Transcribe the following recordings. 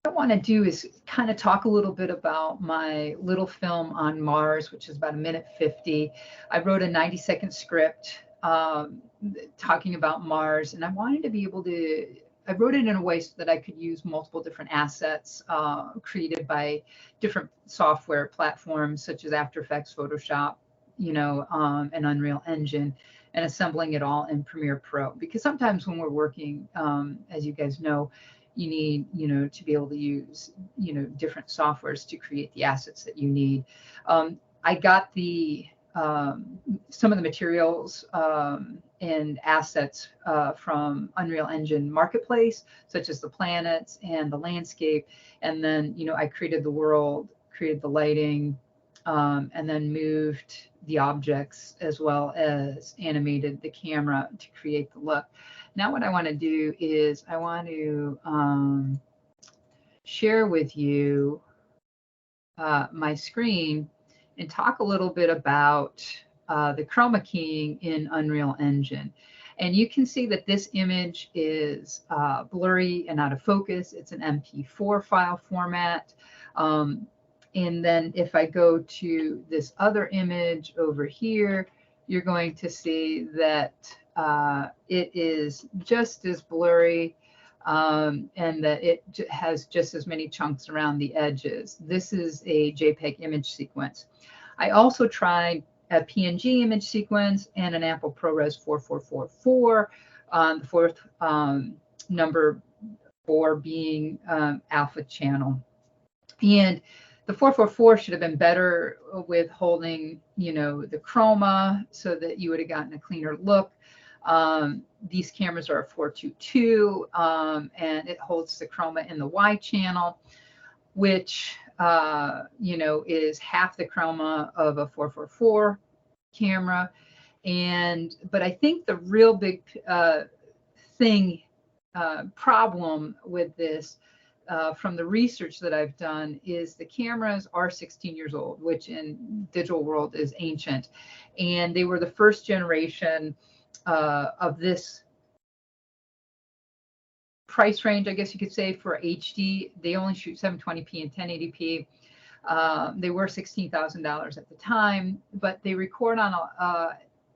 I want to do is kind of talk a little bit about my little film on Mars, which is about 1:50. I wrote a 90-second script talking about Mars, and I wanted to be able to, I wrote it in a way so that I could use multiple different assets created by different software platforms such as After Effects, Photoshop, and Unreal Engine, and assembling it all in Premiere Pro. Because sometimes when we're working, as you guys know, you need, to be able to use, different softwares to create the assets that you need. I got the some of the materials and assets from Unreal Engine Marketplace, such as the planets and the landscape. And then, I created the world, created the lighting, and then moved the objects as well as animated the camera to create the look. Now what I want to do is I want to share with you my screen and talk a little bit about the chroma keying in Unreal Engine. And you can see that this image is blurry and out of focus. It's an MP4 file format. And then if I go to this other image over here, you're going to see that it is just as blurry and that it has just as many chunks around the edges. This is a JPEG image sequence. I also tried a PNG image sequence and an Apple ProRes 4444, the fourth number 4 being alpha channel. And the 444 should have been better with holding, the chroma so that you would have gotten a cleaner look. These cameras are a 422, and it holds the chroma in the Y channel, which, is half the chroma of a 444 camera. But I think the real big problem with this, from the research that I've done, is the cameras are 16 years old, which in digital world is ancient. And they were the first generation of this price range, I guess you could say, for HD. They only shoot 720p and 1080p. They were $16,000 at the time, but they record on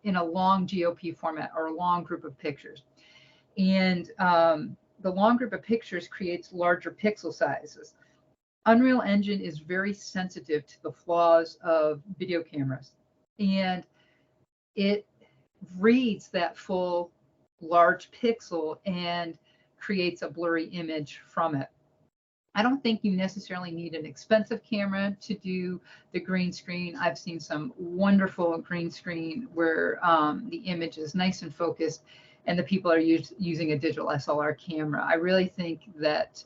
in a long GOP format, or a long group of pictures. And the long group of pictures creates larger pixel sizes. Unreal Engine is very sensitive to the flaws of video cameras, and it reads that full large pixel and creates a blurry image from it. I don't think you necessarily need an expensive camera to do the green screen. I've seen some wonderful green screen where the image is nice and focused and the people are using a digital SLR camera. I really think that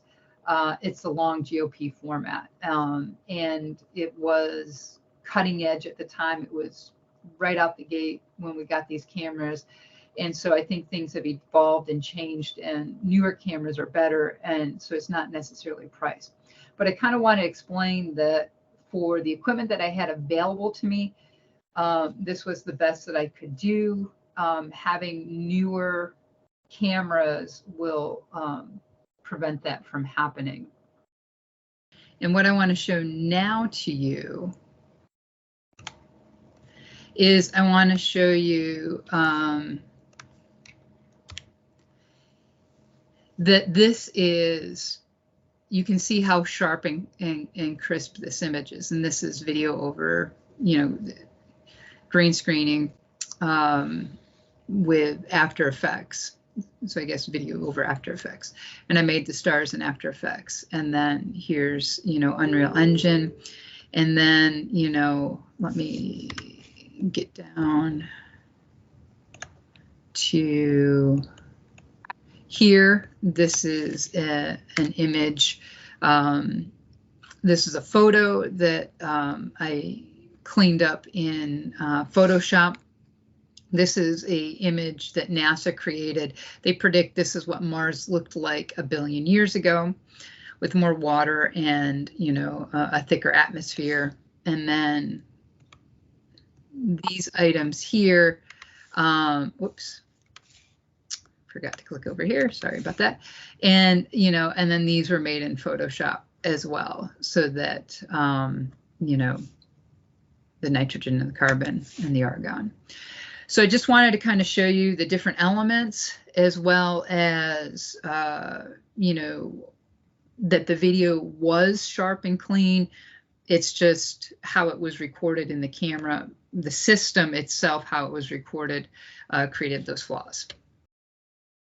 it's the long GOP format. And it was cutting edge at the time. It was right out the gate when we got these cameras. And so I think things have evolved and changed, and newer cameras are better. And so it's not necessarily price. But I kind of want to explain that for the equipment that I had available to me, this was the best that I could do. Having newer cameras will prevent that from happening. And what I want to show now to you is I want to show you that this is, you can see how sharp and crisp this image is. And this is video over, green screening with After Effects. So I guess video over After Effects. And I made the stars in After Effects. And then here's, Unreal Engine. And then, let me get down to here. This is an image. This is a photo that I cleaned up in Photoshop. This is an image that NASA created. They predict this is what Mars looked like 1 billion years ago, with more water and, a thicker atmosphere. And then these items here, for forgot to click over here. Sorry about that. And, you know, and then these were made in Photoshop as well, so that, you know, the nitrogen and the carbon and the argon. So I just wanted to kind of show you the different elements, as well as, you know, that the video was sharp and clean. It's just how it was recorded in the camera, the system itself, how it was recorded, created those flaws.